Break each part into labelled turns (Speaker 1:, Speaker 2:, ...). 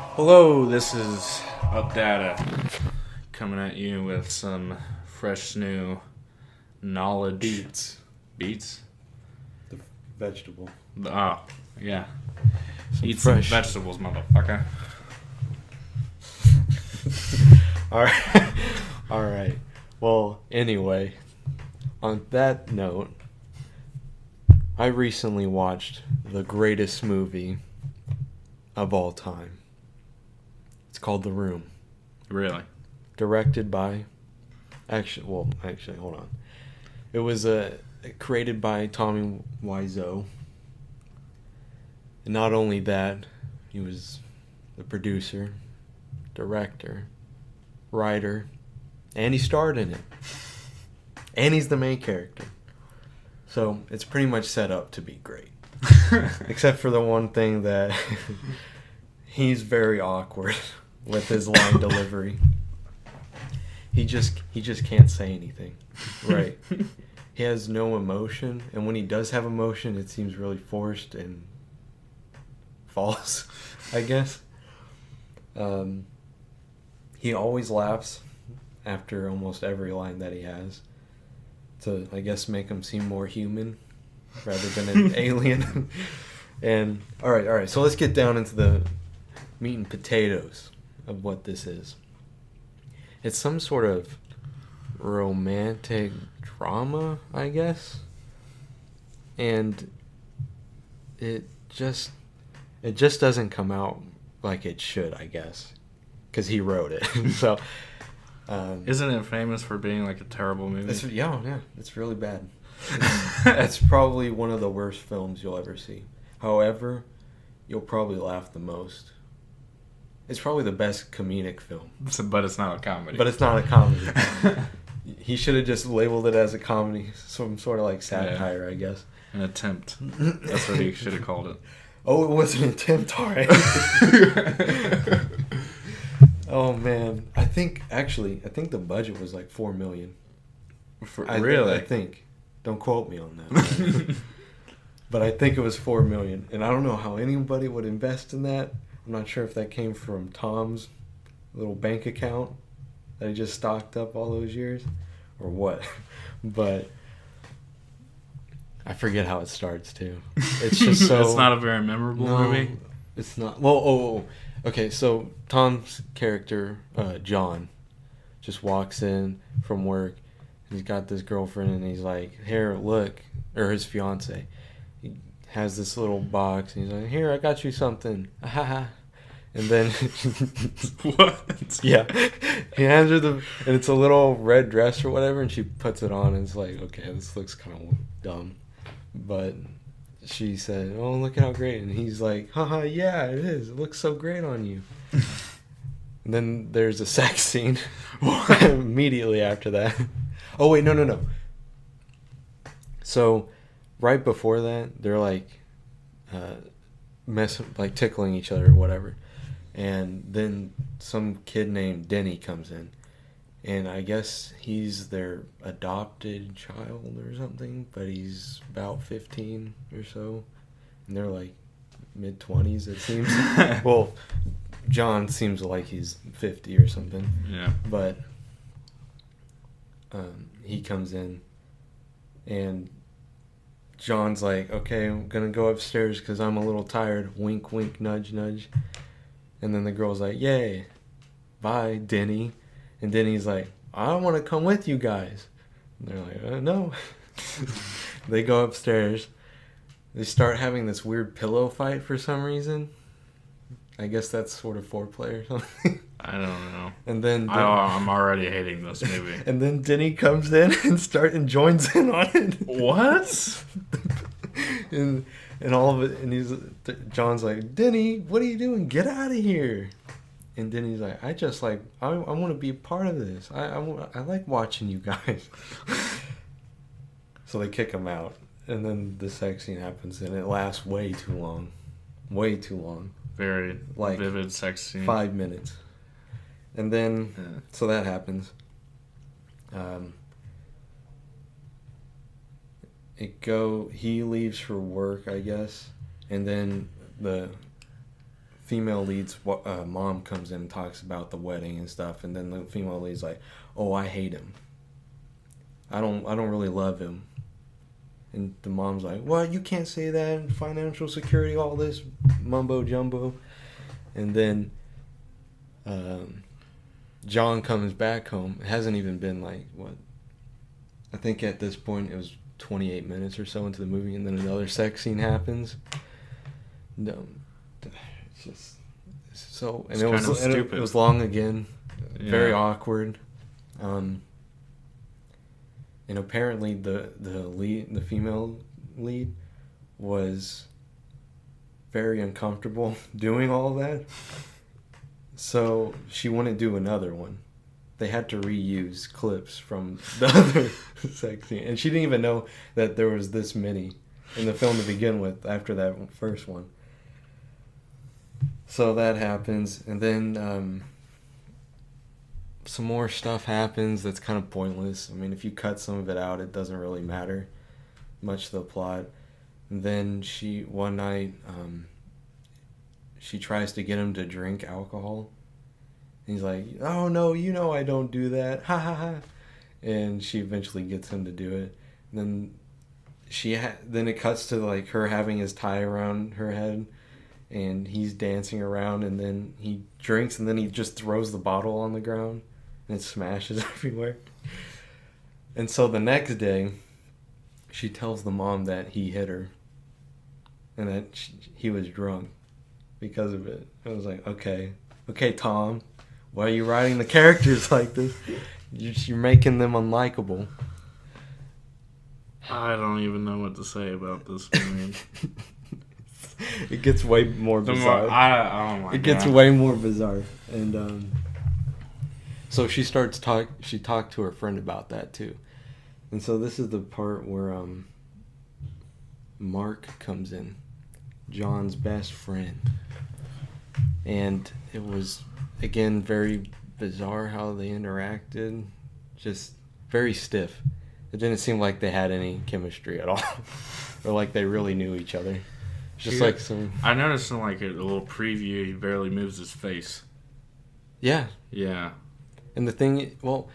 Speaker 1: Hello, this is Updata coming at you with some fresh new knowledge. Beets?
Speaker 2: The vegetable.
Speaker 1: Oh, yeah. Eat
Speaker 2: fresh.
Speaker 1: some vegetables, motherfucker.
Speaker 2: Alright. Alright. Well, anyway, on that note, I recently watched the greatest movie of all time. It's called The Room.
Speaker 1: Really?
Speaker 2: Directed by... Actually, hold on. It was created by Tommy Wiseau. And not only that, he was the producer, director, writer, and he starred in it. And he's the main character. So it's pretty much set up to be great. Except for the one thing that he's very awkward with his line delivery. He just can't say anything. Right. He has no emotion, and when he does have emotion, it seems really forced and false, I guess. He always laughs after almost every line that he has to, I guess, make him seem more human rather than an alien. And all right, so let's get down into the meat and potatoes of what this is. It's some sort of romantic drama, I guess. And it just doesn't come out like it should, I guess, because he wrote it. So
Speaker 1: Isn't it famous for being like a terrible movie?
Speaker 2: yeah, it's really bad. It's probably one of the worst films you'll ever see. However, you'll probably laugh the most. It's probably the best comedic film.
Speaker 1: But it's not a comedy.
Speaker 2: But it's not a comedy. He should have just labeled it as a comedy, some sort of like satire, I guess.
Speaker 1: An attempt. That's what he should have called it.
Speaker 2: Oh, it was an attempt, alright. Oh man, I think the budget was like $4 million.
Speaker 1: Really?
Speaker 2: I think. Don't quote me on that. But I think it was $4 million, and I don't know how anybody would invest in that. I'm not sure if that came from Tom's little bank account that he just stocked up all those years, or what. But I forget how it starts too. It's just so.
Speaker 1: It's not a very memorable movie.
Speaker 2: It's not. Well, okay. So Tom's character, John, just walks in from work. He's got this girlfriend, and he's like, "Here, look," or his fiance. He has this little box, and he's like, "Here, I got you something." And then
Speaker 1: What?
Speaker 2: Yeah, he hands her and it's a little red dress or whatever, and she puts it on, and it's like, okay, this looks kind of dumb, but she said, "Oh, look at how great," and he's like, "Haha, yeah, it is. It looks so great on you." And then there's a sex scene immediately after that. Oh wait, no. So right before that, they're like tickling each other or whatever. And then some kid named Denny comes in, and I guess he's their adopted child or something, but he's about 15 or so, and they're like mid-20s, it seems. Well, John seems like he's 50 or something.
Speaker 1: Yeah.
Speaker 2: But he comes in, and John's like, "Okay, I'm gonna go upstairs because I'm a little tired." Wink, wink, nudge, nudge. And then the girl's like, "Yay, bye, Denny." And Denny's like, "I don't want to come with you guys." And they're like, "No." They go upstairs. They start having this weird pillow fight for some reason. I guess that's sort of foreplay or something.
Speaker 1: I don't know.
Speaker 2: And then
Speaker 1: I'm already hating this movie.
Speaker 2: And then Denny comes in and joins in on it.
Speaker 1: What?
Speaker 2: and all of it, and John's like, "Denny, what are you doing? Get out of here!" And Denny's like, I want to be a part of this. I like watching you guys." So they kick him out, and then the sex scene happens, and it lasts way too long.
Speaker 1: Very
Speaker 2: Like
Speaker 1: vivid sex scene.
Speaker 2: 5 minutes. And then, so that happens. He leaves for work, I guess, and then the female lead's mom comes in and talks about the wedding and stuff, and then the female lead's like, "Oh, I hate him. I don't really love him." And the mom's like, "What? You can't say that. Financial security, all this mumbo jumbo." And then John comes back home. It hasn't even been like, what? I think at this point it was 28 minutes or so into the movie, and then another sex scene happens. No, it's just so, and it was long again, very awkward. And apparently the female lead was very uncomfortable doing all that, so she wouldn't do another one. They had to reuse clips from the other sex scene, and she didn't even know that there was this many in the film to begin with after that first one. So that happens, and then some more stuff happens that's kind of pointless. I mean, if you cut some of it out, it doesn't really matter much to the plot. And then one night, she tries to get him to drink alcohol. And he's like, "Oh, no, you know I don't do that. Ha, ha, ha." And she eventually gets him to do it. And then then it cuts to like her having his tie around her head. And he's dancing around, and then he drinks, and then he just throws the bottle on the ground, and it smashes everywhere. And so the next day, she tells the mom that he hit her, and that he was drunk because of it. I was like, okay, Tom, why are you writing the characters like this? You're making them unlikable.
Speaker 1: I don't even know what to say about this movie.
Speaker 2: It gets way more bizarre.
Speaker 1: It
Speaker 2: gets way more bizarre. And so she talked to her friend about that too. And so this is the part where Mark comes in, John's best friend. And it was, again, very bizarre how they interacted. Just very stiff. It didn't seem like they had any chemistry at all. Or like they really knew each other.
Speaker 1: I noticed in like a little preview, he barely moves his face.
Speaker 2: Yeah.
Speaker 1: Yeah.
Speaker 2: And the thing, well,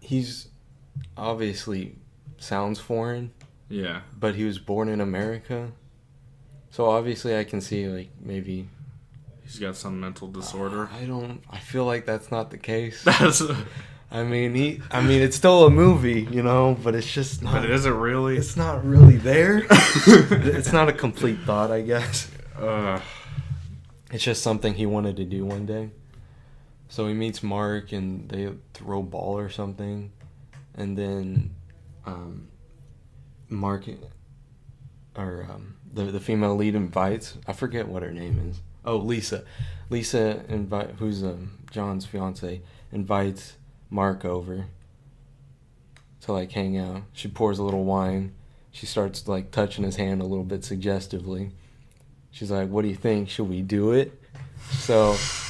Speaker 2: he's obviously sounds foreign.
Speaker 1: Yeah. But
Speaker 2: he was born in America. So obviously I can see like maybe
Speaker 1: he's got some mental disorder.
Speaker 2: I feel like that's not the case. I mean, it's still a movie, you know, but it's just not.
Speaker 1: But is it really?
Speaker 2: It's not really there. It's not a complete thought, I guess. It's just something he wanted to do one day. So he meets Mark, and they throw a ball or something, and then Mark, or the female lead invites. I forget what her name is. Oh, Lisa. Lisa who's John's fiance, invites Mark over to like hang out. She pours a little wine. She starts like touching his hand a little bit suggestively. She's like, "What do you think? Should we do it?" So
Speaker 1: so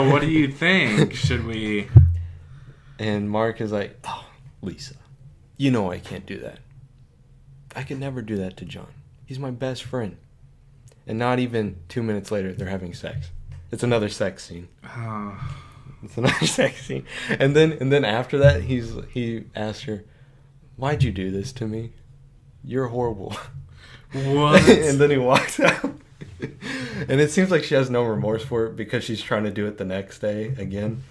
Speaker 1: what do you think? Should we?
Speaker 2: And Mark is like, "Oh, Lisa, you know I can't do that. I could never do that to John. He's my best friend." And not even 2 minutes later, they're having sex. It's another sex scene. It's another sex scene. And then after that, he asks her, "Why'd you do this to me? You're horrible."
Speaker 1: What?
Speaker 2: And then he walks out. And it seems like she has no remorse for it because she's trying to do it the next day again.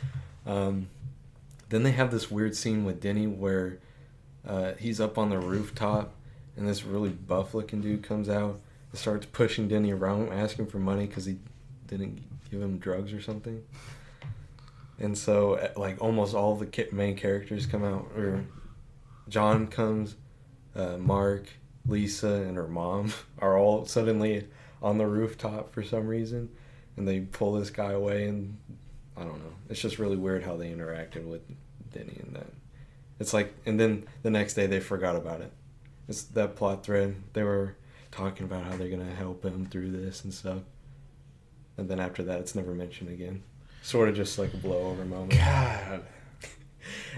Speaker 2: Then they have this weird scene with Denny where he's up on the rooftop, and this really buff-looking dude comes out and starts pushing Denny around, asking for money because he didn't give him drugs or something. And so, like, almost all the main characters come out. Or John comes, Mark, Lisa, and her mom are all suddenly on the rooftop for some reason. And they pull this guy away, and I don't know. It's just really weird how they interacted with Denny and that. It's like, and then the next day they forgot about it. It's that plot thread. They were talking about how they're going to help him through this and stuff. And then after that, it's never mentioned again. Sort of just like a blowover moment.
Speaker 1: God.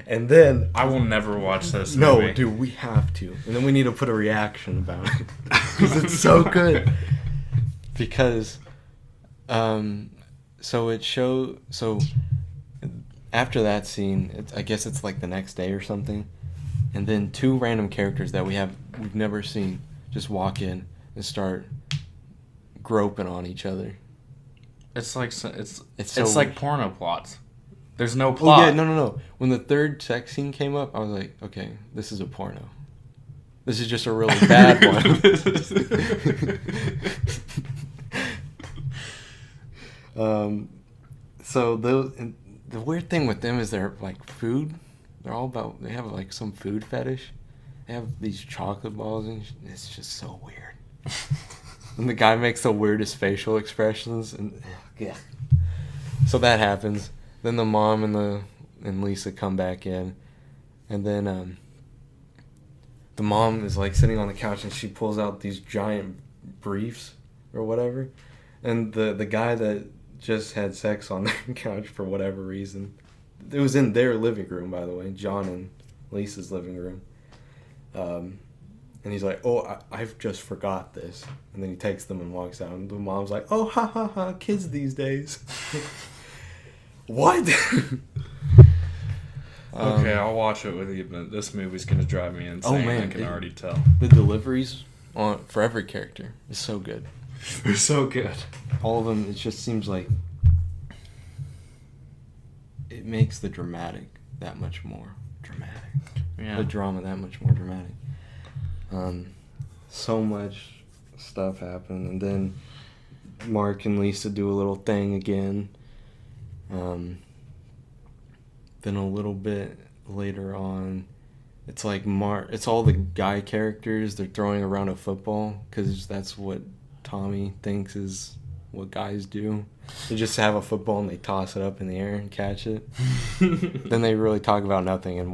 Speaker 2: And then
Speaker 1: I will never watch this movie.
Speaker 2: No, dude, we have to. And then we need to put a reaction about it. Because it's so good. because so after that scene, I guess it's like the next day or something, and then two random characters that we've never seen just walk in and start groping on each other.
Speaker 1: It's like like porno plots. There's no
Speaker 2: Oh
Speaker 1: plot.
Speaker 2: yeah, no. When the third sex scene came up, I was like, okay, this is a porno. This is just a really bad one. So the weird thing with them is they're like food. They have like some food fetish. They have these chocolate balls and it's just so weird. And the guy makes the weirdest facial expressions and yeah. So that happens. Then the mom and Lisa come back in, and then the mom is like sitting on the couch and she pulls out these giant briefs or whatever, and the guy that just had sex on the couch for whatever reason, it was in their living room, by the way, John and Lisa's living room, and he's like, oh, I've just forgot this, and then he takes them and walks out, and the mom's like, oh, ha ha ha, kids these days. What?
Speaker 1: Okay, I'll watch it with you, but this movie's gonna drive me insane.
Speaker 2: Oh man,
Speaker 1: I can already tell.
Speaker 2: The deliveries for every character is so good.
Speaker 1: They're so good.
Speaker 2: All of them, it just seems like it makes the dramatic that much more dramatic.
Speaker 1: Yeah.
Speaker 2: The drama that much more dramatic. So much stuff happened, and then Mark and Lisa do a little thing again. Then a little bit later on, it's like it's all the guy characters. They're throwing around a football because that's what Tommy thinks is what guys do. They just have a football and they toss it up in the air and catch it. Then they really talk about nothing and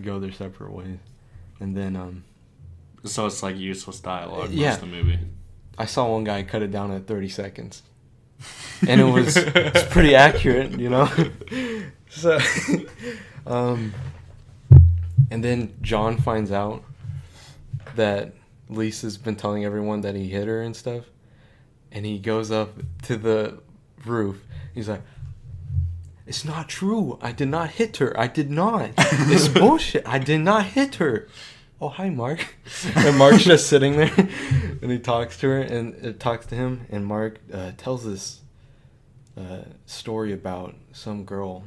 Speaker 2: go their separate ways. And then
Speaker 1: so it's like useless dialogue most
Speaker 2: yeah.
Speaker 1: of the movie.
Speaker 2: I saw one guy cut it down at 30 seconds. And it's pretty accurate, you know? So, and then John finds out that Lisa's been telling everyone that he hit her and stuff. And he goes up to the roof. He's like, it's not true. I did not hit her. I did not. It's bullshit. I did not hit her. Oh, hi, Mark. And Mark's just sitting there. And he talks to her and talks to him. And Mark tells this story about some girl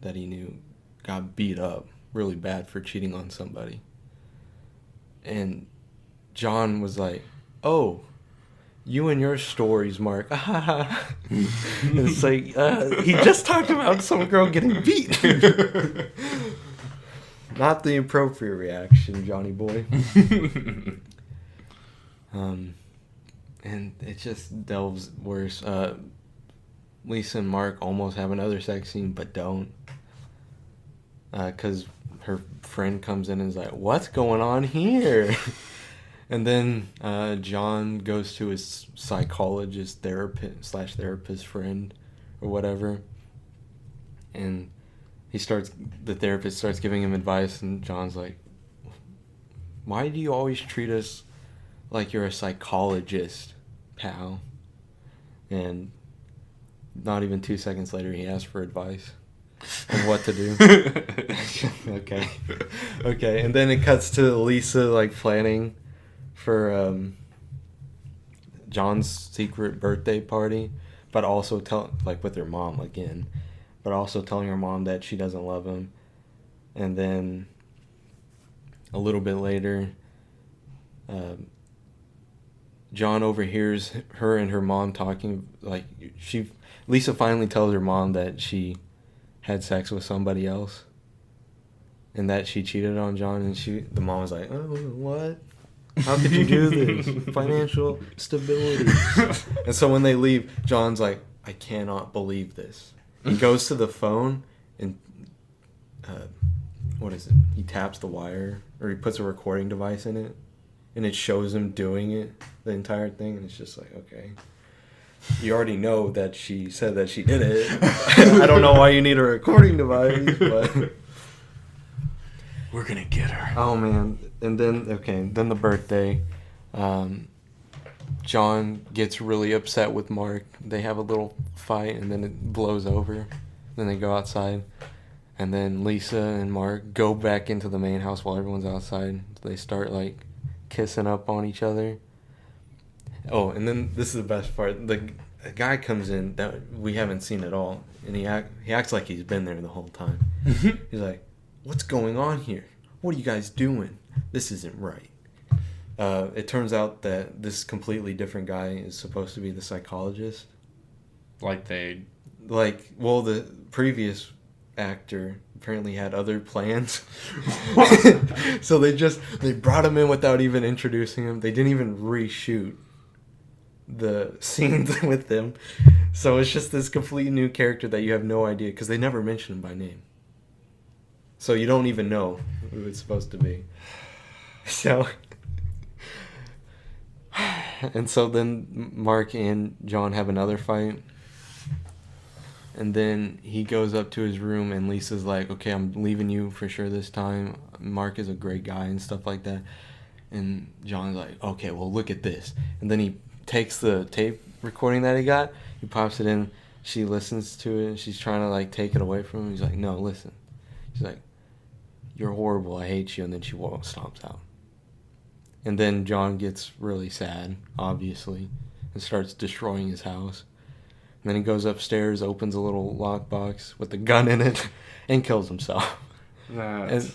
Speaker 2: that he knew got beat up really bad for cheating on somebody. And John was like, oh, you and your stories, Mark. It's like, he just talked about some girl getting beat. Not the appropriate reaction, Johnny boy. And it just delves worse. Lisa and Mark almost have another sex scene, but don't. Because her friend comes in and is like, what's going on here? And then John goes to his psychologist, therapist friend or whatever. And the therapist starts giving him advice, and John's like, why do you always treat us like you're a psychologist, pal? And not even 2 seconds later, he asks for advice on what to do. Okay. And then it cuts to Lisa, like, planning for John's secret birthday party, but also with her mom again, but also telling her mom that she doesn't love him. And then a little bit later, John overhears her and her mom talking. Like, Lisa finally tells her mom that she had sex with somebody else and that she cheated on John, and the mom was like, oh, what? How could you do this? Financial stability. And so when they leave, John's like, I cannot believe this. He goes to the phone and what is it? He taps the wire, or he puts a recording device in it, and it shows him doing it, the entire thing, and it's just like, okay. You already know that she said that she did it. I don't know why you need a recording device, but
Speaker 1: we're gonna get her.
Speaker 2: Oh man. And then the birthday. John gets really upset with Mark. They have a little fight, and then it blows over. Then they go outside. And then Lisa and Mark go back into the main house while everyone's outside. They start, like, kissing up on each other. Oh, and then this is the best part. A guy comes in that we haven't seen at all, and he acts like he's been there the whole time. He's like, "What's going on here? What are you guys doing? This isn't right." It turns out that this completely different guy is supposed to be the psychologist. The previous actor apparently had other plans. So they brought him in without even introducing him. They didn't even reshoot the scenes with him. So it's just this completely new character that you have no idea, because they never mention him by name. So you don't even know who it's supposed to be. So... And so then Mark and John have another fight. And then he goes up to his room, and Lisa's like, "Okay, I'm leaving you for sure this time. Mark is a great guy," and stuff like that. And John's like, "Okay, well, look at this." And then he takes the tape recording that he got, he pops it in, she listens to it, and she's trying to, like, take it away from him. He's like, "No, listen." She's like, "You're horrible, I hate you," and then she stomps out. And then John gets really sad, obviously, and starts destroying his house. And then he goes upstairs, opens a little lockbox with a gun in it, and kills himself. And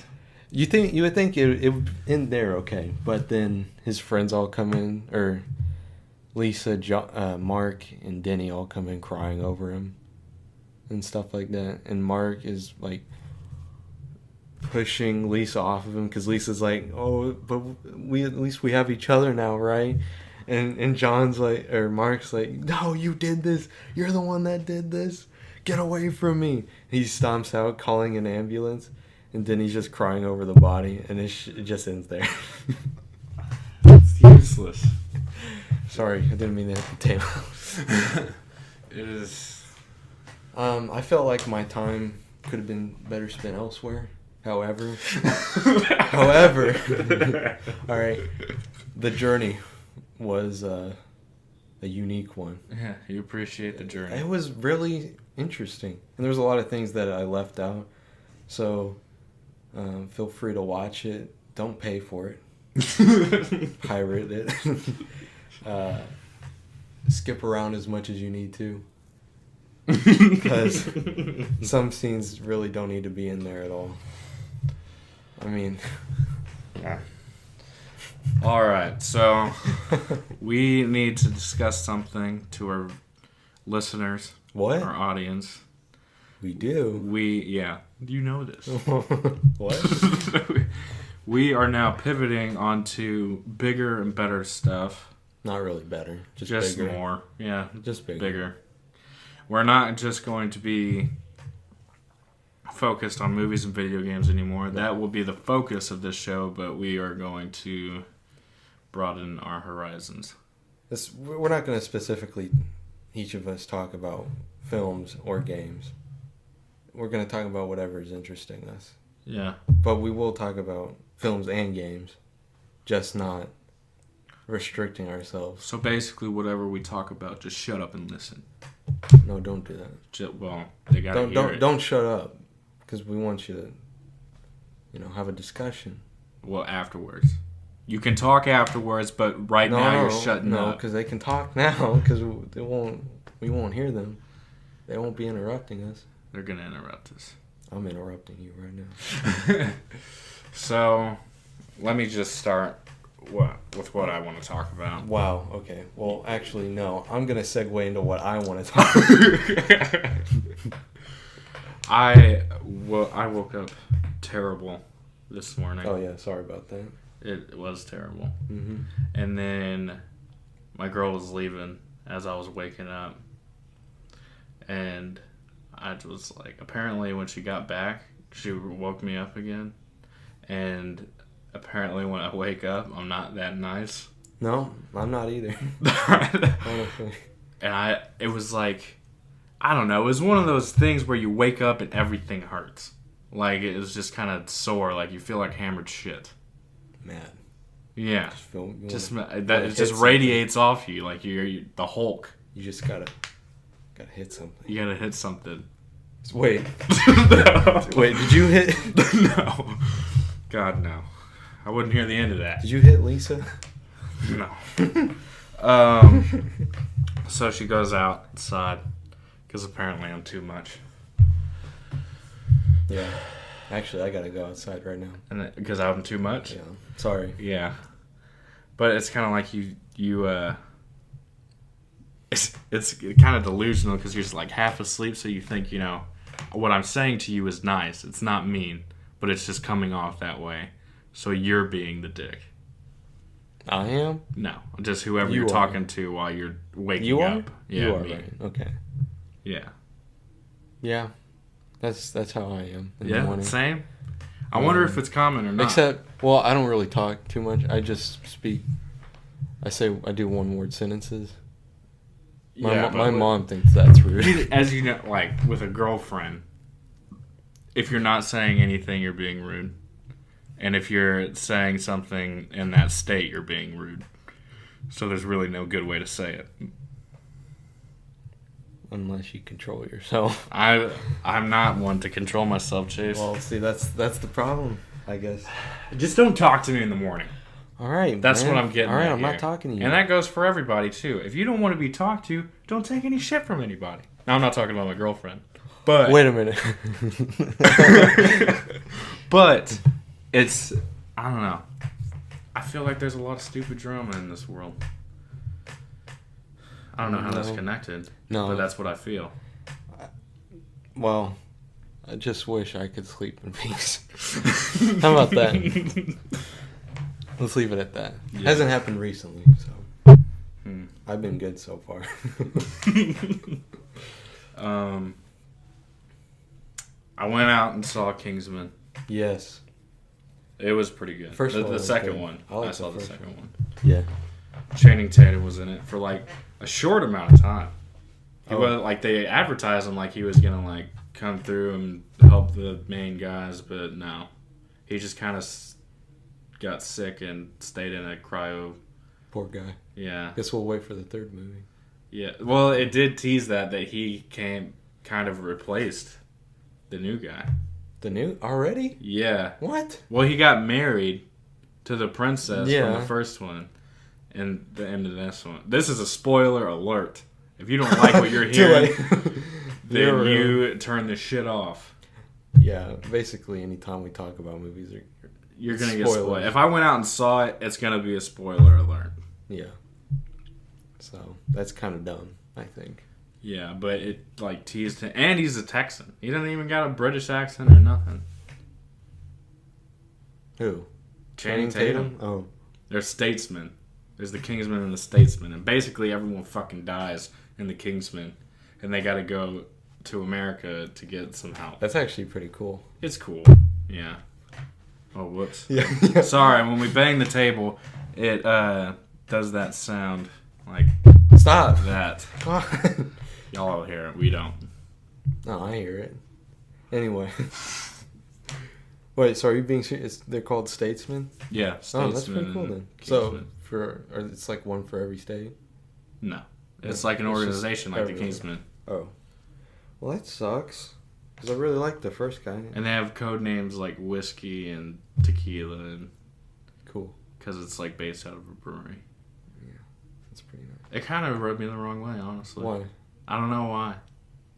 Speaker 2: you would think it would end there okay, but then his friends all come in, or Lisa, Mark, and Denny all come in crying over him, and stuff like that. And Mark is like pushing Lisa off of him, because Lisa's like, "Oh, but at least we have each other now, right?" And John's like, or Mark's like, "No, you did this. You're the one that did this. Get away from me." He stomps out, calling an ambulance, and then he's just crying over the body, and it just ends there.
Speaker 1: It's useless.
Speaker 2: Sorry, I didn't mean to hit the table.
Speaker 1: It is.
Speaker 2: I felt like my time could have been better spent elsewhere. However, all right, the journey was a unique one.
Speaker 1: Yeah, you appreciate the journey.
Speaker 2: It was really interesting, and there was a lot of things that I left out. So feel free to watch it. Don't pay for it. Pirate it. Skip around as much as you need to, because some scenes really don't need to be in there at all. I mean...
Speaker 1: Yeah. All right, so we need to discuss something to our listeners.
Speaker 2: What?
Speaker 1: Our audience.
Speaker 2: We do?
Speaker 1: Yeah. You know this.
Speaker 2: What?
Speaker 1: We are now pivoting onto bigger and better stuff.
Speaker 2: Not really better.
Speaker 1: Just
Speaker 2: bigger.
Speaker 1: more. Yeah.
Speaker 2: Just
Speaker 1: bigger. We're not just going to be focused on movies and video games anymore. That will be the focus of this show, but we are going to broaden our horizons.
Speaker 2: We're not going to specifically, each of us, talk about films or games. We're going to talk about whatever is interesting us.
Speaker 1: Yeah.
Speaker 2: But we will talk about films and games, just not restricting ourselves.
Speaker 1: So basically, whatever we talk about, just shut up and listen.
Speaker 2: No, don't do that.
Speaker 1: They gotta hear it.
Speaker 2: Don't shut up, because we want you to, have a discussion.
Speaker 1: Well, afterwards. You can talk afterwards, but now you're shutting up.
Speaker 2: No, because they can talk now, because we won't hear them. They won't be interrupting us.
Speaker 1: They're gonna interrupt us.
Speaker 2: I'm interrupting you right now.
Speaker 1: So, let me just start with what I want to talk about.
Speaker 2: Wow, okay. Well, actually, no. I'm going to segue into what I want to talk about.
Speaker 1: I woke up terrible this morning.
Speaker 2: Oh, yeah. Sorry about that.
Speaker 1: It was terrible.
Speaker 2: Mm-hmm.
Speaker 1: And then my girl was leaving as I was waking up. And I was like, apparently when she got back, she woke me up again. And apparently when I wake up, I'm not that nice.
Speaker 2: No, I'm not either. Honestly.
Speaker 1: And it was like, I don't know, it was one of those things where you wake up and everything hurts. Like, it was just kind of sore, like you feel like hammered shit.
Speaker 2: Mad.
Speaker 1: Yeah.
Speaker 2: Just feel
Speaker 1: Just
Speaker 2: wanna
Speaker 1: that it
Speaker 2: hit
Speaker 1: just
Speaker 2: something.
Speaker 1: radiates off you like you're the Hulk.
Speaker 2: You just gotta hit something.
Speaker 1: You gotta hit something.
Speaker 2: Wait,
Speaker 1: No.
Speaker 2: wait. Did you hit?
Speaker 1: No. God no. I wouldn't hear the end of that.
Speaker 2: Did you hit Lisa?
Speaker 1: No. So she goes outside because apparently I'm too much.
Speaker 2: Yeah. Actually, I gotta go outside right now.
Speaker 1: And because I'm too much?
Speaker 2: Yeah. Sorry.
Speaker 1: Yeah. But it's kind of like it's kind of delusional because you're just like half asleep, so you think, what I'm saying to you is nice. It's not mean, but it's just coming off that way. So you're being the dick.
Speaker 2: I am?
Speaker 1: No, just whoever
Speaker 2: You
Speaker 1: you're
Speaker 2: are.
Speaker 1: talking to while you're waking
Speaker 2: You are?
Speaker 1: up. Yeah,
Speaker 2: you are
Speaker 1: me.
Speaker 2: right. Okay.
Speaker 1: Yeah.
Speaker 2: Yeah. That's how I am in the
Speaker 1: Yeah,
Speaker 2: morning.
Speaker 1: same. I wonder if it's common or not.
Speaker 2: Except, well, I don't really talk too much. I just speak. I do one-word sentences. My mom thinks that's rude.
Speaker 1: As you know, like with a girlfriend, if you're not saying anything, you're being rude. And if you're saying something in that state, you're being rude. So there's really no good way to say it.
Speaker 2: Unless you control yourself.
Speaker 1: I'm not one to control myself, Chase.
Speaker 2: Well, see, that's the problem, I guess.
Speaker 1: Just don't talk to me in the morning.
Speaker 2: All right,
Speaker 1: That's
Speaker 2: man.
Speaker 1: what I'm getting
Speaker 2: All right,
Speaker 1: at
Speaker 2: I'm
Speaker 1: here.
Speaker 2: not talking to you.
Speaker 1: And that goes for everybody, too. If you don't want to be talked to, don't take any shit from anybody. Now, I'm not talking about my girlfriend. But
Speaker 2: Wait a minute.
Speaker 1: But it's, I don't know. I feel like there's a lot of stupid drama in this world. I don't know how that's connected.
Speaker 2: No.
Speaker 1: But that's what I feel.
Speaker 2: Well, I just wish I could sleep in peace. How about that? Let's leave it at that.
Speaker 1: Yeah.
Speaker 2: Hasn't happened recently, so I've been good so far.
Speaker 1: I went out and saw Kingsmen.
Speaker 2: Yes.
Speaker 1: It was pretty good.
Speaker 2: First
Speaker 1: the
Speaker 2: one was
Speaker 1: second
Speaker 2: good.
Speaker 1: one.
Speaker 2: I like
Speaker 1: I saw
Speaker 2: the
Speaker 1: the
Speaker 2: first
Speaker 1: second one.
Speaker 2: Yeah.
Speaker 1: Channing Tatum was in it for like a short amount of time. He
Speaker 2: Oh.
Speaker 1: was like they advertised him like he was gonna like come through and help the main guys, but no, he just kind of got sick and stayed in a cryo.
Speaker 2: Poor guy.
Speaker 1: Yeah,
Speaker 2: Guess we'll wait for the third movie.
Speaker 1: yeah. Well, it did tease that he came kind of replaced the new guy.
Speaker 2: The new already?
Speaker 1: Yeah.
Speaker 2: What?
Speaker 1: Well, he got married to the princess from
Speaker 2: Yeah.
Speaker 1: the first one, and the end of this one. This is a spoiler alert. If you don't like what you're hearing, then you turn this shit off.
Speaker 2: Yeah, basically, anytime we talk about movies,
Speaker 1: You're gonna get
Speaker 2: Spoilers.
Speaker 1: spoiled. If I went out and saw it, it's gonna be a spoiler alert.
Speaker 2: yeah. So that's kind of dumb, I think.
Speaker 1: Yeah, but it like teased him, and he's a Texan. He doesn't even got a British accent or nothing.
Speaker 2: Who?
Speaker 1: Channing Tatum.
Speaker 2: Oh,
Speaker 1: They're statesmen. There's the Kingsmen and the statesmen, and basically everyone fucking dies in the Kingsmen, and they got to go to America to get some help.
Speaker 2: that's actually pretty cool.
Speaker 1: It's cool. Yeah. Oh, whoops.
Speaker 2: Yeah.
Speaker 1: Sorry, when we bang the table, it does that sound like
Speaker 2: Stop.
Speaker 1: that.
Speaker 2: Come on.
Speaker 1: Y'all all hear it. We don't.
Speaker 2: No, I hear it. Anyway. Wait, so are you being serious? They're called statesmen?
Speaker 1: Yeah.
Speaker 2: Oh, that's pretty
Speaker 1: statesmen
Speaker 2: cool
Speaker 1: and
Speaker 2: then. So,
Speaker 1: Kingsmen.
Speaker 2: or it's like one for every state?
Speaker 1: No. It's like an
Speaker 2: It's just
Speaker 1: organization like the
Speaker 2: everywhere.
Speaker 1: Kingsmen.
Speaker 2: Oh. Well, that sucks. Because I really like the first guy.
Speaker 1: And they have code names like whiskey and tequila, and
Speaker 2: Cool.
Speaker 1: because it's like based out of a brewery.
Speaker 2: That's pretty nice.
Speaker 1: It kind of rubbed me the wrong way, honestly.
Speaker 2: Why?
Speaker 1: I don't know why,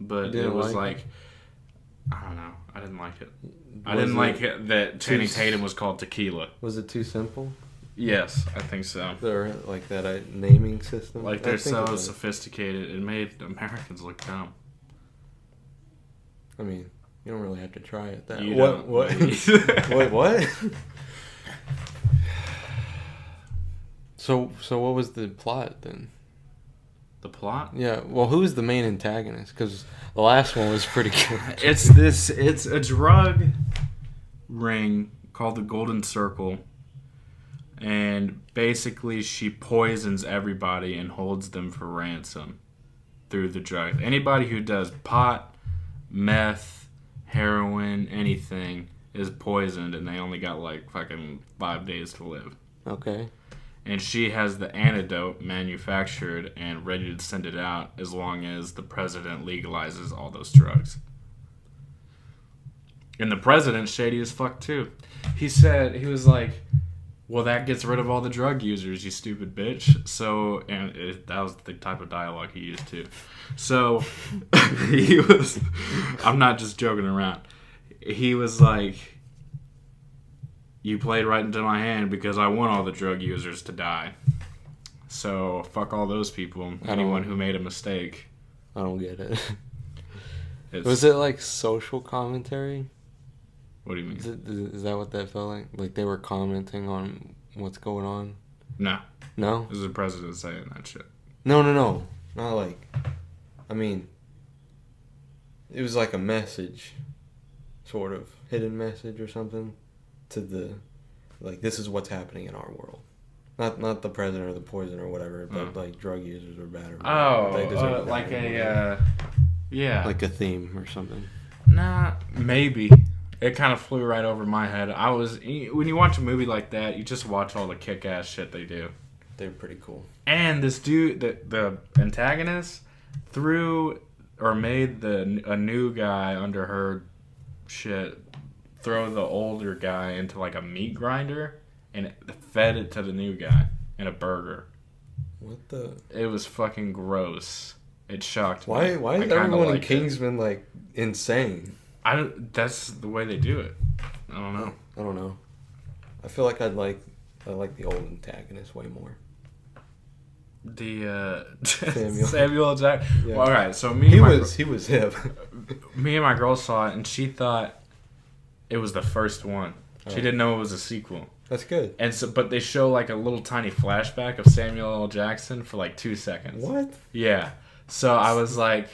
Speaker 1: but
Speaker 2: You didn't
Speaker 1: it was
Speaker 2: like
Speaker 1: like I don't know. I didn't like it. I
Speaker 2: Was
Speaker 1: didn't
Speaker 2: it
Speaker 1: like it that
Speaker 2: too
Speaker 1: Channing
Speaker 2: s-
Speaker 1: Tatum was called Tequila.
Speaker 2: Was it too simple?
Speaker 1: Yes, I think so.
Speaker 2: Or like that naming system?
Speaker 1: Like
Speaker 2: I
Speaker 1: they're
Speaker 2: think it
Speaker 1: so
Speaker 2: was.
Speaker 1: sophisticated, it made Americans look dumb.
Speaker 2: I mean, you don't really have to try it. That
Speaker 1: You
Speaker 2: what?
Speaker 1: don't,
Speaker 2: What?
Speaker 1: but-
Speaker 2: Wait, what? So what was the plot then?
Speaker 1: The plot?
Speaker 2: Yeah. Well, who was the main antagonist? Because the last one was pretty good.
Speaker 1: It's a drug ring called the Golden Circle, and basically she poisons everybody and holds them for ransom through the drug. Anybody who does pot, meth, heroin, anything is poisoned, and they only got like fucking 5 days to live.
Speaker 2: Okay.
Speaker 1: And she has the antidote manufactured and ready to send it out as long as the president legalizes all those drugs. And the president's shady as fuck, too. He was like, well, that gets rid of all the drug users, you stupid bitch. So, that was the type of dialogue he used, too. So, I'm not just joking around. He was like, you played right into my hand because I want all the drug users to die. So, fuck all those people. Anyone who made a mistake.
Speaker 2: I don't get it. Was it like social commentary?
Speaker 1: What do you mean?
Speaker 2: Is that what that felt like? Like they were commenting on what's going on?
Speaker 1: No.
Speaker 2: No?
Speaker 1: This is the president saying that shit.
Speaker 2: No. Not like... I mean... It was like a message. Sort of. Hidden message or something. To the... Like, this is what's happening in our world. Not the president or the poison or whatever, but like drug users are bad or whatever.
Speaker 1: Like yeah.
Speaker 2: Like a theme or something.
Speaker 1: Nah, maybe. It kind of flew right over my head. When you watch a movie like that, you just watch all the kick-ass shit they do.
Speaker 2: They're pretty cool.
Speaker 1: And this dude, the antagonist, made a new guy under her shit throw the older guy into like a meat grinder and fed it to the new guy in a burger.
Speaker 2: What the?
Speaker 1: It was fucking gross. It shocked me.
Speaker 2: Why is everyone in Kingsmen like insane?
Speaker 1: That's the way they do it. I don't know.
Speaker 2: I feel like I like the old antagonist way more.
Speaker 1: The
Speaker 2: Samuel
Speaker 1: Jackson.
Speaker 2: Yeah.
Speaker 1: Well, all right, so
Speaker 2: he was hip.
Speaker 1: Me and my girl saw it, and she thought it was the first one. She didn't know it was a sequel.
Speaker 2: That's good.
Speaker 1: And but they show like a little tiny flashback of Samuel L. Jackson for like 2 seconds.
Speaker 2: What?
Speaker 1: Yeah. So I was like,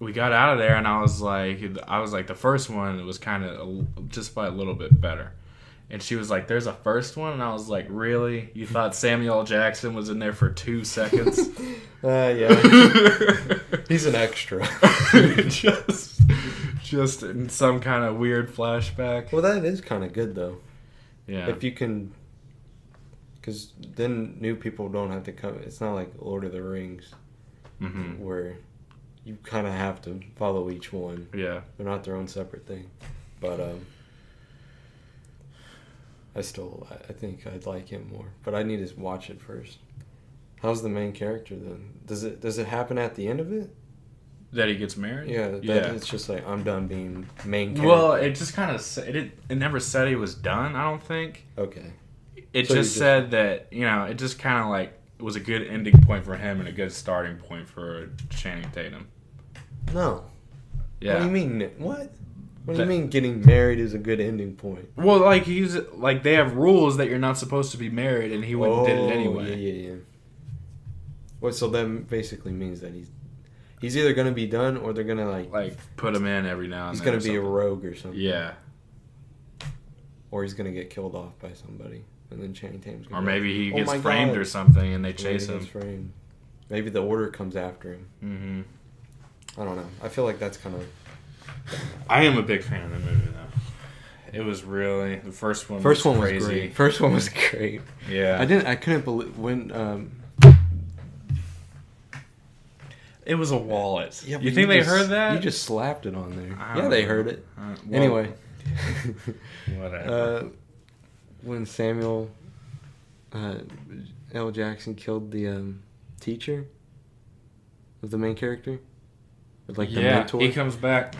Speaker 1: we got out of there, and I was like, the first one was kind of just by a little bit better. And she was like, there's a first one? And I was like, really? You thought Samuel L. Jackson was in there for 2 seconds?
Speaker 2: Yeah. He's an extra.
Speaker 1: just in some kind of weird flashback.
Speaker 2: Well, that is kind of good, though.
Speaker 1: Yeah.
Speaker 2: If you can... Because then new people don't have to come... It's not like Lord of the Rings, where you kind of have to follow each one.
Speaker 1: Yeah.
Speaker 2: They're not their own separate thing. But, I think I'd like him more. But I need to watch it first. How's the main character, then? Does it happen at the end of it?
Speaker 1: That he gets married?
Speaker 2: Yeah. It's just like, I'm done being main character.
Speaker 1: Well, it just kind of... It never said he was done, I don't think.
Speaker 2: Okay.
Speaker 1: It just said that, it just kind of like was a good ending point for him and a good starting point for Channing Tatum.
Speaker 2: No.
Speaker 1: Yeah.
Speaker 2: What do you mean? What? What do you mean getting married is a good ending point?
Speaker 1: Well, like they have rules that you're not supposed to be married, and he went and did it anyway.
Speaker 2: Yeah. What? So that basically means that he's either gonna be done or they're gonna like
Speaker 1: put him in every now and then.
Speaker 2: He's gonna be a rogue or something.
Speaker 1: Yeah.
Speaker 2: Or he's gonna get killed off by somebody, and then Channing Tatum's gonna.
Speaker 1: Or maybe he gets framed or something, and they chase him.
Speaker 2: Framed. Maybe the Order comes after him.
Speaker 1: Mm-hmm.
Speaker 2: I don't know. I feel like that's kind of.
Speaker 1: I am a big fan of the movie, though. It was really the first one.
Speaker 2: Was
Speaker 1: crazy.
Speaker 2: Great. First one was great.
Speaker 1: Yeah.
Speaker 2: I couldn't believe when.
Speaker 1: It was a wallet.
Speaker 2: Yeah,
Speaker 1: you think they heard that?
Speaker 2: You just slapped it on there.
Speaker 1: Yeah,
Speaker 2: they heard it. Anyway.
Speaker 1: Whatever.
Speaker 2: When Samuel L. Jackson killed the teacher of the main character, the mentor.
Speaker 1: He comes back.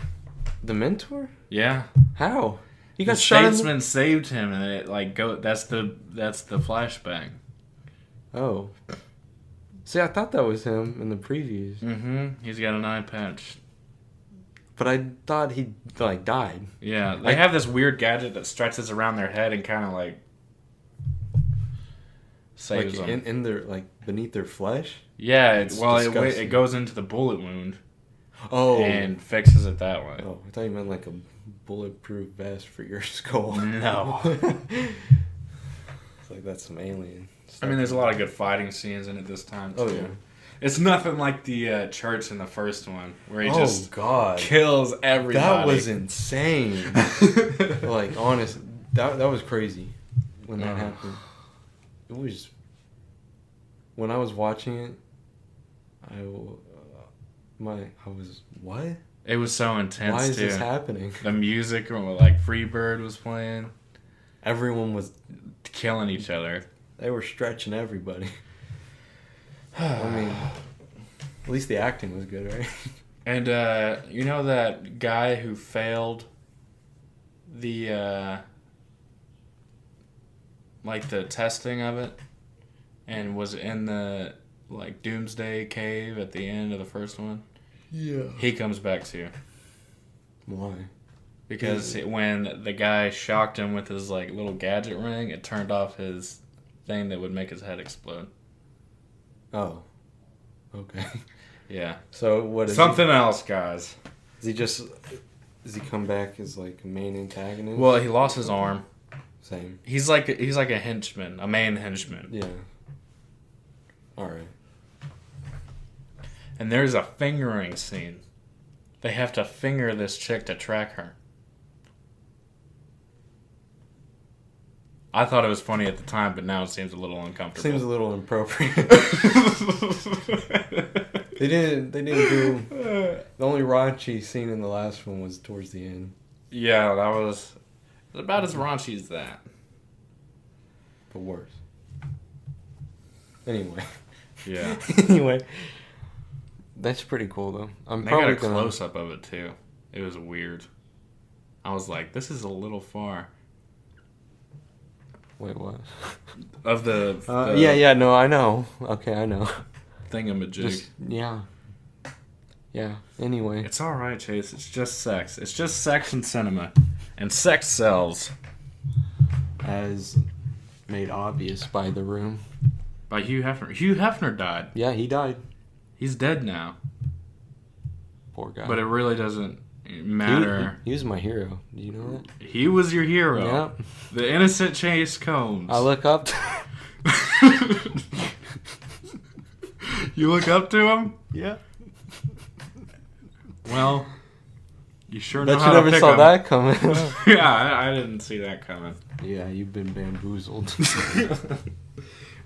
Speaker 2: The mentor?
Speaker 1: Yeah.
Speaker 2: How? He got
Speaker 1: the
Speaker 2: shot.
Speaker 1: Statesman saved him, and it That's the flashback.
Speaker 2: Oh. See, I thought that was him in the previews.
Speaker 1: Mm-hmm. He's got an eye patch.
Speaker 2: But I thought he died.
Speaker 1: Yeah, they have this weird gadget that stretches around their head and kind of saves them.
Speaker 2: In their beneath their flesh.
Speaker 1: Yeah, it goes into the bullet wound.
Speaker 2: Oh,
Speaker 1: and fixes it that way.
Speaker 2: Oh, I thought you meant like a bulletproof vest for your skull.
Speaker 1: No,
Speaker 2: it's like that's some alien stuff.
Speaker 1: I mean, there's a lot of good fighting scenes in it this time too.
Speaker 2: Oh yeah.
Speaker 1: It's nothing like the church in the first one, where he just
Speaker 2: God.
Speaker 1: kills everybody.
Speaker 2: That was insane. Honest, that was crazy. when that happened. It was when I was watching it. I was what?
Speaker 1: It was so intense.
Speaker 2: Why is
Speaker 1: too.
Speaker 2: this happening?
Speaker 1: The music, like Freebird was playing.
Speaker 2: Everyone was
Speaker 1: killing each other.
Speaker 2: They were stretching everybody. I mean, at least the acting was good, right?
Speaker 1: And you know that guy who failed the like the testing of it, and was in the like Doomsday Cave at the end of the first one?
Speaker 2: Yeah.
Speaker 1: He comes back too.
Speaker 2: Why?
Speaker 1: Because when the guy shocked him with his like little gadget ring, it turned off his thing that would make his head explode.
Speaker 2: Oh. Okay.
Speaker 1: Yeah.
Speaker 2: So what is
Speaker 1: something else, guys?
Speaker 2: Does he come back as like a main antagonist?
Speaker 1: Well, he lost his arm.
Speaker 2: Same.
Speaker 1: He's like a henchman, a main henchman.
Speaker 2: Yeah. All right.
Speaker 1: And there's a fingering scene. They have to finger this chick to track her. I thought it was funny at the time, but now it seems a little uncomfortable.
Speaker 2: Seems a little inappropriate. They didn't do. The only raunchy scene in the last one was towards the end.
Speaker 1: Yeah, that was about as raunchy as that.
Speaker 2: But worse. Anyway.
Speaker 1: Yeah.
Speaker 2: Anyway. That's pretty cool, though.
Speaker 1: They got a close-up of it, too. It was weird. I was like, this is a little far.
Speaker 2: Wait, what?
Speaker 1: Of the
Speaker 2: yeah, no, I know. Okay, I know.
Speaker 1: Thingamajig.
Speaker 2: Yeah. Yeah, anyway.
Speaker 1: It's alright, Chase. It's just sex. It's just sex and cinema. And sex sells.
Speaker 2: As made obvious by The Room.
Speaker 1: By Hugh Hefner. Hugh Hefner died.
Speaker 2: Yeah, he died.
Speaker 1: He's dead now.
Speaker 2: Poor guy.
Speaker 1: But it really doesn't matter.
Speaker 2: He was my hero. Do you know that?
Speaker 1: He was your hero.
Speaker 2: Yeah.
Speaker 1: The innocent Chase Combs.
Speaker 2: I look up to
Speaker 1: You look up to him?
Speaker 2: Yeah.
Speaker 1: Well, you sure know
Speaker 2: Bet
Speaker 1: how
Speaker 2: you
Speaker 1: to
Speaker 2: never
Speaker 1: pick
Speaker 2: saw
Speaker 1: him.
Speaker 2: that coming.
Speaker 1: Yeah, I didn't see that coming.
Speaker 2: Yeah, you've been bamboozled.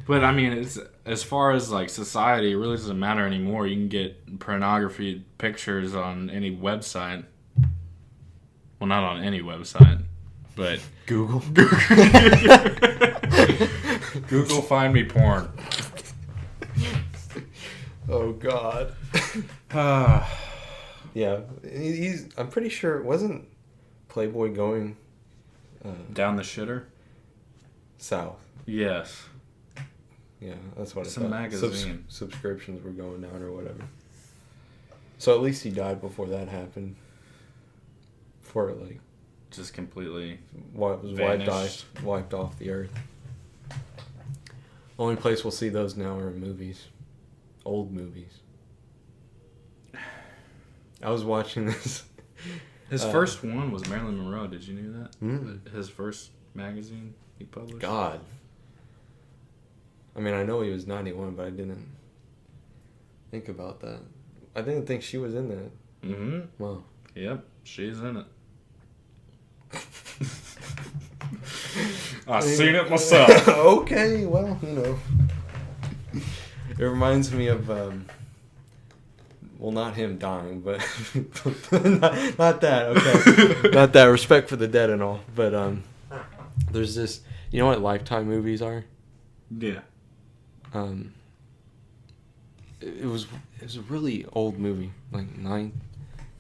Speaker 1: But I mean, it's as far as like society, it really doesn't matter anymore. You can get pornography pictures on any website. Well, not on any website, but
Speaker 2: Google.
Speaker 1: Google find me porn.
Speaker 2: Oh God. Yeah, I'm pretty sure it wasn't Playboy going
Speaker 1: Down the shitter?
Speaker 2: south.
Speaker 1: Yes.
Speaker 2: Yeah, that's what
Speaker 1: It's
Speaker 2: I
Speaker 1: a
Speaker 2: thought.
Speaker 1: magazine.
Speaker 2: Subscriptions were going down or whatever. So at least he died before that happened. Before it
Speaker 1: Just completely
Speaker 2: was
Speaker 1: vanished.
Speaker 2: wiped off the earth. Only place we'll see those now are in movies. Old movies. I was watching this.
Speaker 1: His first one was Marilyn Monroe. Did you know that?
Speaker 2: Mm.
Speaker 1: His first magazine he published?
Speaker 2: God. I mean, I know he was 91, but I didn't think about that. I didn't think she was in that.
Speaker 1: Mm-hmm.
Speaker 2: Wow.
Speaker 1: Yep, she's in it. I seen it myself.
Speaker 2: Okay, well, you know. It reminds me of, well, not him dying, but not that, okay. Not that, respect for the dead and all. But there's this, you know what Lifetime movies are?
Speaker 1: Yeah.
Speaker 2: It was a really old movie, like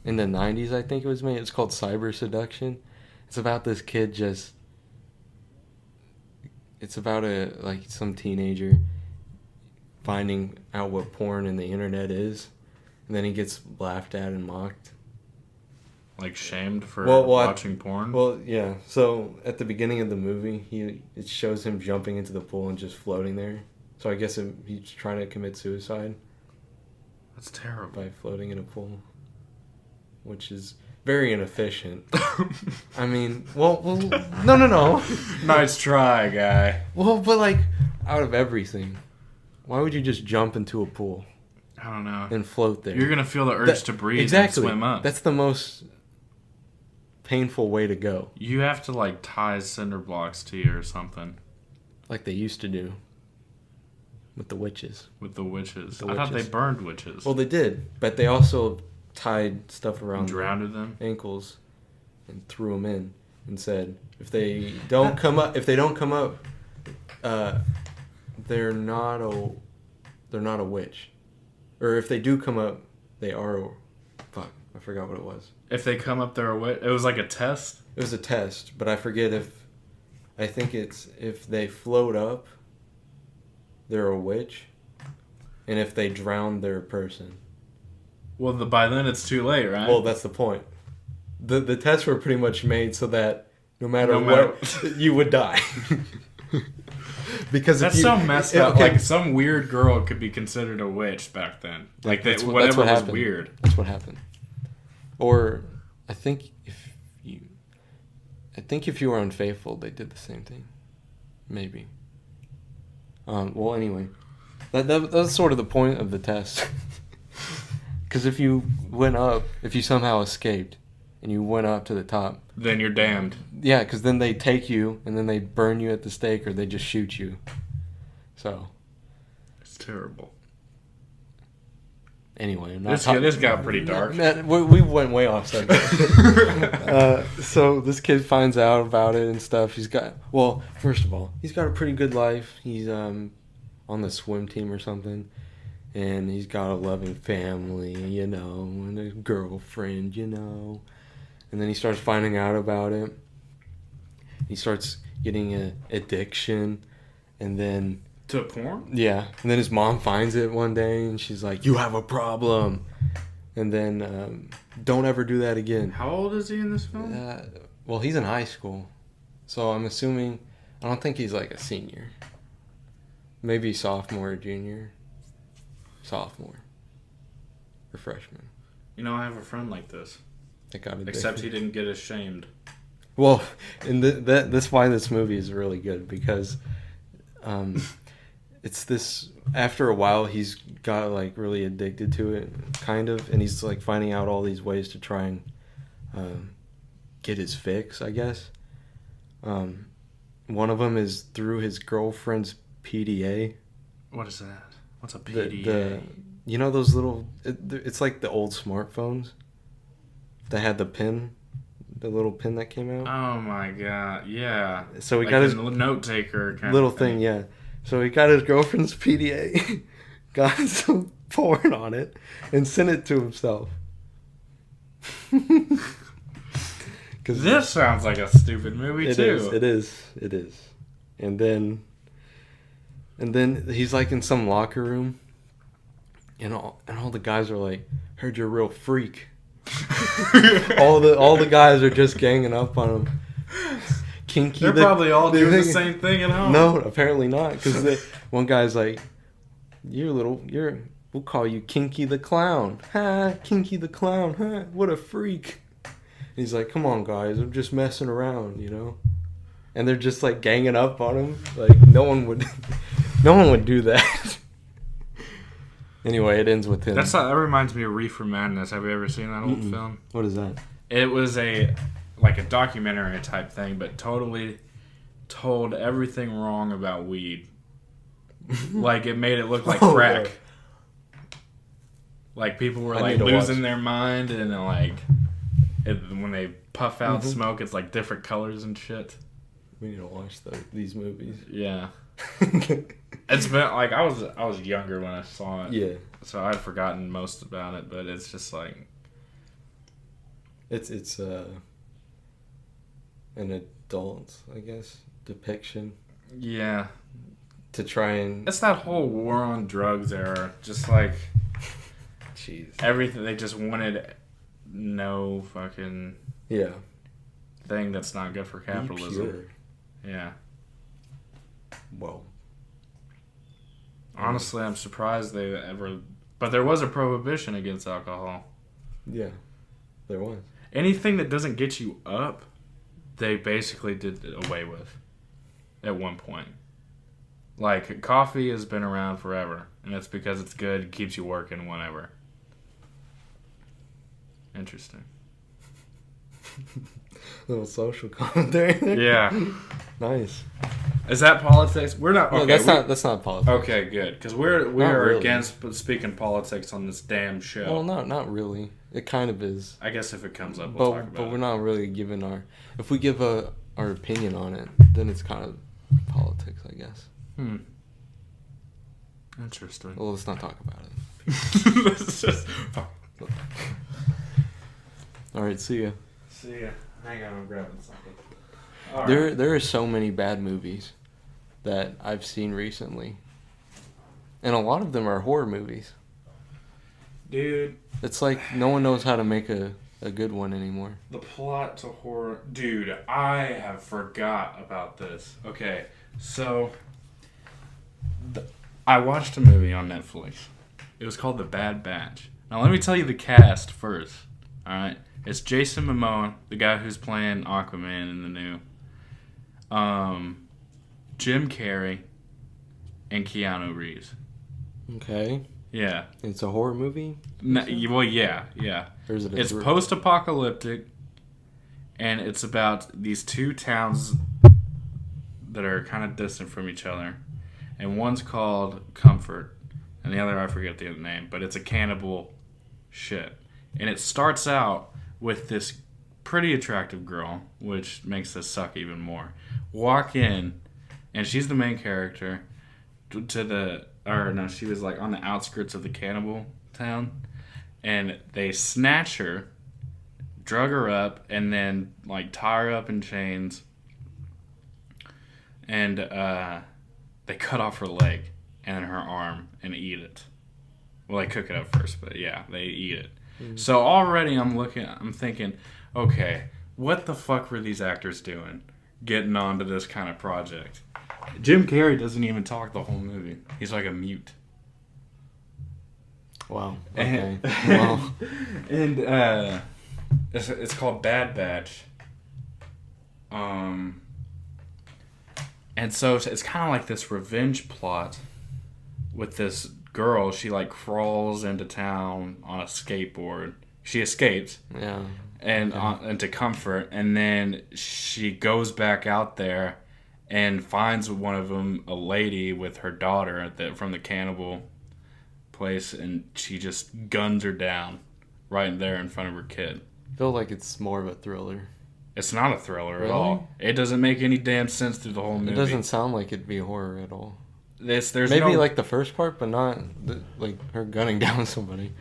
Speaker 2: in the 90s, I think it was made. It's called Cyber Seduction. It's about this kid it's about some teenager finding out what porn and the internet is, and then he gets laughed at and mocked.
Speaker 1: Like shamed for
Speaker 2: watching
Speaker 1: porn?
Speaker 2: Well, yeah. So at the beginning of the movie, it shows him jumping into the pool and just floating there. So I guess he's trying to commit suicide.
Speaker 1: That's terrible.
Speaker 2: By floating in a pool, which is very inefficient. I mean, well, no.
Speaker 1: Nice try, guy.
Speaker 2: Well, but out of everything, why would you just jump into a pool?
Speaker 1: I don't know.
Speaker 2: And float there.
Speaker 1: You're gonna feel the urge to breathe
Speaker 2: exactly.
Speaker 1: and swim up.
Speaker 2: That's the most painful way to go.
Speaker 1: You have to tie cinder blocks to you or something.
Speaker 2: like they used to do with the witches.
Speaker 1: With the witches.
Speaker 2: The
Speaker 1: I thought they
Speaker 2: witches.
Speaker 1: burned witches.
Speaker 2: Well, they did, but they also tied stuff around
Speaker 1: Drowned them.
Speaker 2: ankles and threw them in and said, if they don't come up, they're not a witch, or if they do come up, they are. Fuck, I forgot what it was.
Speaker 1: If they come up, they're a witch. It was like a test.
Speaker 2: It was a test, but I forget if. I think it's if they float up, they're a witch, and if they drown, they're a person.
Speaker 1: Well, by then it's too late, right?
Speaker 2: Well, that's the point. The tests were pretty much made so that no matter what, you would die. Because
Speaker 1: that's so messed up. Okay. Like some weird girl could be considered a witch back then. Like
Speaker 2: that's
Speaker 1: whatever
Speaker 2: what
Speaker 1: was weird.
Speaker 2: That's what happened. Or I think if you were unfaithful, they did the same thing. Maybe. Well, anyway, that's sort of the point of the test. Because if you somehow escaped, and you went up to the top,
Speaker 1: then you're damned.
Speaker 2: Yeah, because then they take you, and then they burn you at the stake, or they just shoot you. So.
Speaker 1: It's terrible.
Speaker 2: Anyway,
Speaker 1: this got pretty dark.
Speaker 2: We went way off subject. So this kid finds out about it and stuff. First of all, he's got a pretty good life. He's on the swim team or something. And he's got a loving family, and a girlfriend, And then he starts finding out about it. He starts getting an addiction, and then...
Speaker 1: To porn?
Speaker 2: Yeah. And then his mom finds it one day, and she's like, you have a problem. And then, don't ever do that again.
Speaker 1: How old is he in this film?
Speaker 2: Well, he's in high school. So I'm assuming... I don't think he's like a senior. Maybe sophomore or junior. Sophomore. Or freshman.
Speaker 1: I have a friend like this. Except he didn't get ashamed.
Speaker 2: Well, and that's why this movie is really good, because it's this... After a while, he's got, like, really addicted to it, kind of, and he's, like, finding out all these ways to try and get his fix, I guess. One of them is through his girlfriend's PDA.
Speaker 1: What is that? What's a PDA?
Speaker 2: Those little... It's like the old smartphones that had the little pin that came out.
Speaker 1: Oh my god, yeah.
Speaker 2: So he got his
Speaker 1: note taker kind
Speaker 2: little
Speaker 1: of thing.
Speaker 2: Yeah. So he got his girlfriend's PDA, got some porn on it, and sent it to himself.
Speaker 1: This sounds like a stupid movie too.
Speaker 2: It is. And then he's like in some locker room, and all the guys are like, "Heard you're a real freak." all the guys are just ganging up on him. Kinky.
Speaker 1: They're probably all doing the same thing at home.
Speaker 2: No, apparently not, because one guy's like, we'll call you Kinky the Clown. Ha, Kinky the Clown. Ha, what a freak. And he's like, come on, guys, I'm just messing around, And they're just like ganging up on him. Like no one would do that. Anyway, it ends with him.
Speaker 1: That reminds me of Reefer Madness. Have you ever seen that old film?
Speaker 2: What is that?
Speaker 1: It was a documentary type thing, but totally told everything wrong about weed. Like, it made it look like crack.
Speaker 2: Yeah.
Speaker 1: Like, people were like losing their mind, and then when they puff out smoke, it's like different colors and shit.
Speaker 2: We need to watch these movies.
Speaker 1: Yeah. It's been like I was younger when I saw it.
Speaker 2: Yeah.
Speaker 1: So I'd forgotten most about it, but it's just like
Speaker 2: it's an adult, I guess, depiction.
Speaker 1: Yeah.
Speaker 2: To try and
Speaker 1: it's that whole war on drugs era, just like
Speaker 2: jeez.
Speaker 1: Everything they just wanted no fucking thing that's not good for capitalism.
Speaker 2: Be pure.
Speaker 1: Yeah.
Speaker 2: Well,
Speaker 1: honestly, I'm surprised they ever... But there was a prohibition against alcohol.
Speaker 2: Yeah, there was.
Speaker 1: Anything that doesn't get you up, they basically did away with at one point. Like, coffee has been around forever, and it's because it's good, keeps you working, whatever. Interesting.
Speaker 2: Little social commentary there.
Speaker 1: Yeah.
Speaker 2: Nice.
Speaker 1: Is that politics? We're not.
Speaker 2: No,
Speaker 1: Okay,
Speaker 2: that's not politics.
Speaker 1: Okay, good. Because we are
Speaker 2: really.
Speaker 1: against speaking politics on this damn show.
Speaker 2: Well, no, not really. It kind of is.
Speaker 1: I guess if it comes up, we'll talk about it.
Speaker 2: But we're not really giving our... If we give our opinion on it, then it's kind of politics, I guess.
Speaker 1: Interesting.
Speaker 2: Well, let's not talk about it.
Speaker 1: Let's just...
Speaker 2: All right, see ya.
Speaker 1: See ya. Hang on, I'm grabbing something.
Speaker 2: There are so many bad movies that I've seen recently. And a lot of them are horror movies.
Speaker 1: Dude.
Speaker 2: It's like no one knows how to make a good one anymore.
Speaker 1: The plot to horror... Dude, I have forgot about this. Okay, so... I watched a movie on Netflix. It was called The Bad Batch. Now, let me tell you the cast first. Alright? It's Jason Momoa, the guy who's playing Aquaman in the new... Jim Carrey, and Keanu Reeves.
Speaker 2: Okay.
Speaker 1: Yeah.
Speaker 2: It's a horror movie?
Speaker 1: Well, yeah.
Speaker 2: Or is it
Speaker 1: it's post-apocalyptic, and it's about these two towns that are kind of distant from each other. And one's called Comfort, and the other, I forget the name, but it's a cannibal shit. And it starts out with this pretty attractive girl, which makes this suck even more. Walk in, and she's the main character, she was like on the outskirts of the cannibal town, and they snatch her, drug her up, and then like tie her up in chains, and they cut off her leg and her arm and eat it. Well, they cook it up first, but yeah, they eat it. Mm-hmm. So already I'm thinking, okay, what the fuck were these actors doing getting onto this kind of project? Jim Carrey doesn't even talk the whole movie. He's like a mute.
Speaker 2: Wow. Okay. Wow.
Speaker 1: And it's called Bad Batch. And so it's kind of like this revenge plot with this girl. She like crawls into town on a skateboard. She escapes.
Speaker 2: Yeah.
Speaker 1: And into Comfort, and then she goes back out there and finds one of them, a lady with her daughter from the cannibal place, and she just guns her down right there in front of her kid.
Speaker 2: I feel like it's more of a thriller.
Speaker 1: It's not a thriller
Speaker 2: Really?
Speaker 1: at all. It doesn't make any damn sense through the whole movie.
Speaker 2: It doesn't sound like it'd be horror at all.
Speaker 1: There's
Speaker 2: maybe like the first part, but not like her gunning down somebody.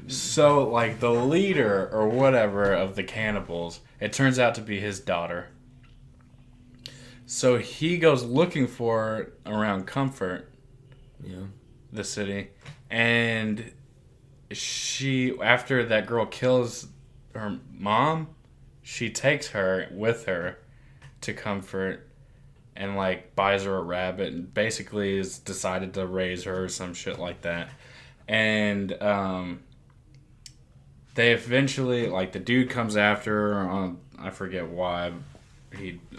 Speaker 1: So, like, the leader or whatever of the cannibals, it turns out to be his daughter. So he goes looking for her around Comfort, the city, and after that girl kills her mom, she takes her with her to Comfort and, like, buys her a rabbit and basically is decided to raise her or some shit like that. And, they eventually, like, the dude comes after her, I forget why,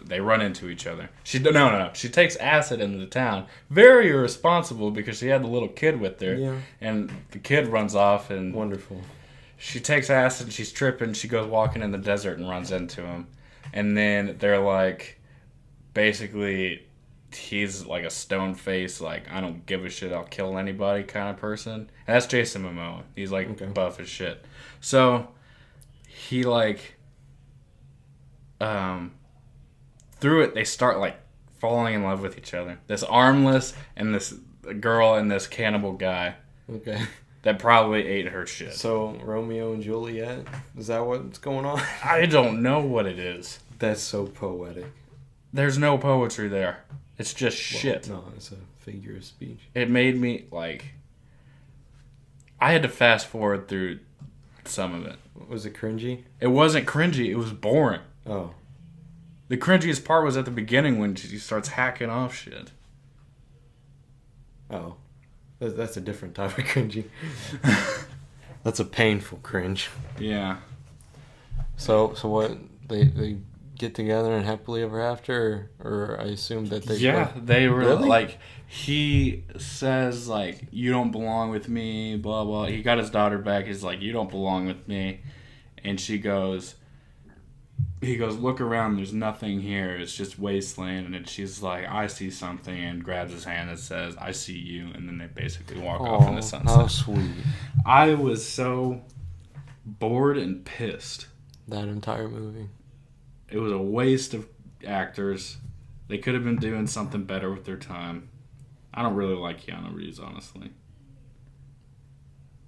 Speaker 1: they run into each other. She takes acid into the town. Very irresponsible because she had the little kid with her.
Speaker 2: Yeah.
Speaker 1: And the kid runs off and...
Speaker 2: Wonderful.
Speaker 1: She takes acid, she's tripping, she goes walking in the desert and runs into him. And then they're like, basically, he's like a stone face, like, I don't give a shit, I'll kill anybody kind of person. And that's Jason Momoa. He's like buff as shit. So, he like, through it, they start like falling in love with each other. This armless and this girl and this cannibal guy.
Speaker 2: Okay.
Speaker 1: That probably ate her shit.
Speaker 2: So, Romeo and Juliet? Is that what's going on?
Speaker 1: I don't know what it is.
Speaker 2: That's so poetic.
Speaker 1: There's no poetry there. It's just shit.
Speaker 2: No, it's a figure of speech.
Speaker 1: It made me, like... I had to fast forward through some of it.
Speaker 2: Was it cringy?
Speaker 1: It wasn't cringy. It was boring.
Speaker 2: Oh.
Speaker 1: The cringiest part was at the beginning when she starts hacking off shit.
Speaker 2: Oh. That's a different type of cringy. That's a painful cringe.
Speaker 1: Yeah.
Speaker 2: So what? They get together and happily ever after, or I assume that they...
Speaker 1: Yeah, they were
Speaker 2: really?
Speaker 1: Like, he says, like, you don't belong with me, blah, blah. He got his daughter back. He's like, you don't belong with me. And she goes, he goes, look around, there's nothing here, it's just wasteland. And then she's like, I see something, and grabs his hand and says, I see you. And then they basically walk off in the sunset.
Speaker 2: How sweet.
Speaker 1: I was so bored and pissed.
Speaker 2: That entire movie.
Speaker 1: It was a waste of actors. They could have been doing something better with their time. I don't really like Keanu Reeves, honestly.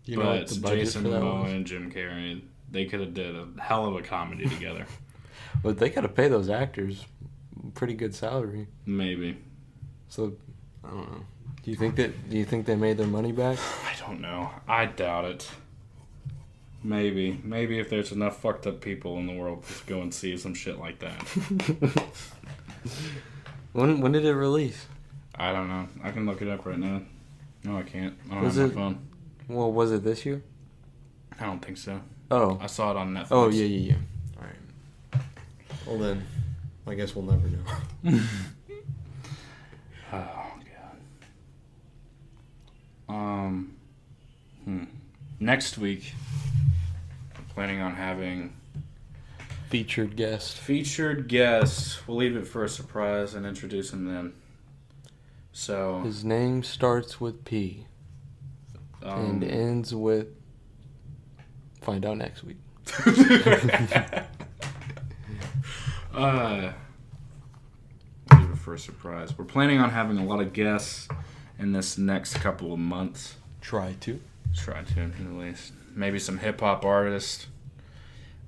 Speaker 2: You know what the budget
Speaker 1: Jason
Speaker 2: for that
Speaker 1: Momoa
Speaker 2: was?
Speaker 1: and Jim Carrey, they could have did a hell of a comedy together.
Speaker 2: But they gotta pay those actors pretty good salary.
Speaker 1: Maybe.
Speaker 2: So I don't know. Do you think they made their money back?
Speaker 1: I don't know. I doubt it. Maybe. Maybe if there's enough fucked up people in the world to go and see some shit like that.
Speaker 2: When did it release?
Speaker 1: I don't know. I can look it up right now. No, I can't. I don't
Speaker 2: Was
Speaker 1: have
Speaker 2: it-
Speaker 1: my phone.
Speaker 2: Well, was it this year?
Speaker 1: I don't think so.
Speaker 2: Oh.
Speaker 1: I saw it on Netflix.
Speaker 2: Oh, yeah. All right. Well, then, I guess we'll never know.
Speaker 1: Oh, God. Next week, I'm planning on having
Speaker 2: Featured guest.
Speaker 1: featured guests. We'll leave it for a surprise and introduce him then. So,
Speaker 2: His name starts with P and ends with. Find out next week.
Speaker 1: leave it for a surprise. We're planning on having a lot of guests in this next couple of months.
Speaker 2: Try to.
Speaker 1: Try to, at least. Maybe some hip-hop artists.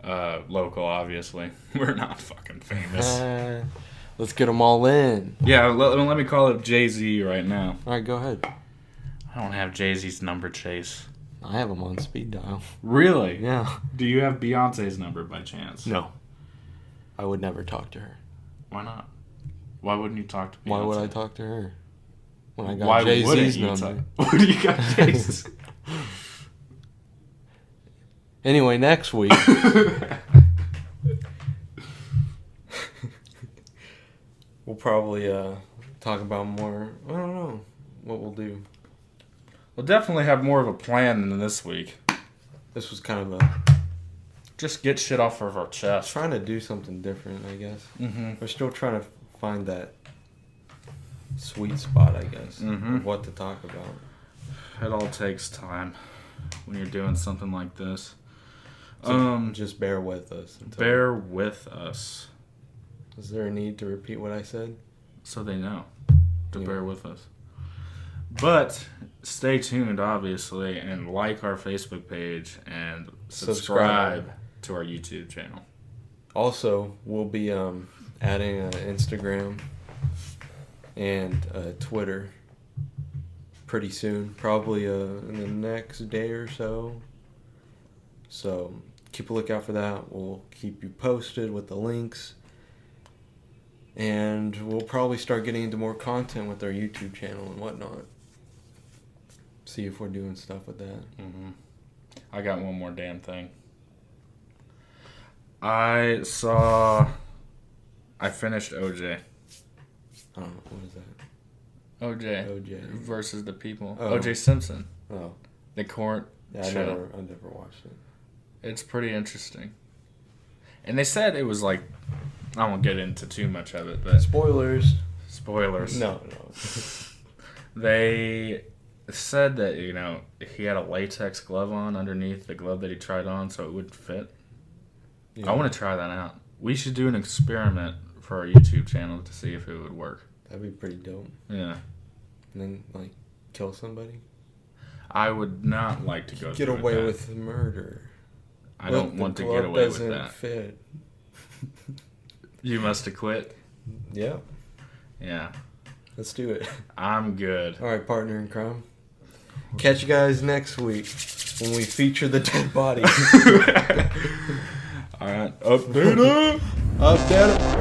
Speaker 1: Local, obviously. We're not fucking famous.
Speaker 2: Let's get them all in.
Speaker 1: Yeah, let me call up Jay-Z right now.
Speaker 2: All right, go ahead.
Speaker 1: I don't have Jay-Z's number, Chase.
Speaker 2: I have them on speed dial.
Speaker 1: Really?
Speaker 2: Yeah.
Speaker 1: Do you have Beyonce's number by chance?
Speaker 2: No. I would never talk to her.
Speaker 1: Why not? Why wouldn't you talk to Beyonce?
Speaker 2: Why would I talk to her? When I got
Speaker 1: Why wouldn't
Speaker 2: Jay-Z's
Speaker 1: you
Speaker 2: number.
Speaker 1: talk? What do you got Jay-Z's?
Speaker 2: Anyway, next week. We'll probably talk about more. I don't know what we'll do.
Speaker 1: We'll definitely have more of a plan than this week.
Speaker 2: This was kind of a
Speaker 1: Just get shit off of our chest.
Speaker 2: trying to do something different, I guess.
Speaker 1: Mm-hmm.
Speaker 2: We're still trying to find that sweet spot, I guess,
Speaker 1: Mhm.
Speaker 2: of what to talk about.
Speaker 1: It all takes time when you're doing something like this.
Speaker 2: So just bear with us.
Speaker 1: Bear with us
Speaker 2: Is there a need to repeat what I said?
Speaker 1: so they know to
Speaker 2: Yeah.
Speaker 1: bear with us. But stay tuned, obviously, and like our Facebook page and subscribe to our YouTube channel.
Speaker 2: Also, we'll be adding an Instagram and a Twitter pretty soon, probably in the next day or so. So keep a lookout for that. We'll keep you posted with the links. And we'll probably start getting into more content with our YouTube channel and whatnot. See if we're doing stuff with that.
Speaker 1: Mm-hmm. I got one more damn thing. I finished OJ.
Speaker 2: I don't know. What is that?
Speaker 1: OJ
Speaker 2: OJ.
Speaker 1: versus the People.
Speaker 2: Oh.
Speaker 1: OJ Simpson.
Speaker 2: Oh.
Speaker 1: The court
Speaker 2: Yeah, I
Speaker 1: show.
Speaker 2: never watched it.
Speaker 1: It's pretty interesting. And they said it was like, I won't get into too much of it, but
Speaker 2: Spoilers.
Speaker 1: spoilers.
Speaker 2: No.
Speaker 1: They said that, he had a latex glove on underneath the glove that he tried on so it wouldn't fit.
Speaker 2: Yeah.
Speaker 1: I want to try that out. We should do an experiment for our YouTube channel to see if it would work.
Speaker 2: That'd be pretty dope.
Speaker 1: Yeah.
Speaker 2: And then, kill somebody?
Speaker 1: I would not like to go
Speaker 2: Get
Speaker 1: through
Speaker 2: away
Speaker 1: that.
Speaker 2: with murder.
Speaker 1: I don't
Speaker 2: But
Speaker 1: want
Speaker 2: the
Speaker 1: to get
Speaker 2: glove
Speaker 1: away with
Speaker 2: doesn't
Speaker 1: that.
Speaker 2: fit.
Speaker 1: You must have quit?
Speaker 2: Yeah.
Speaker 1: Yeah.
Speaker 2: Let's do it.
Speaker 1: I'm good.
Speaker 2: All right, partner in crime. Catch you guys next week when we feature the dead body.
Speaker 1: All right. Updata.
Speaker 2: Updata.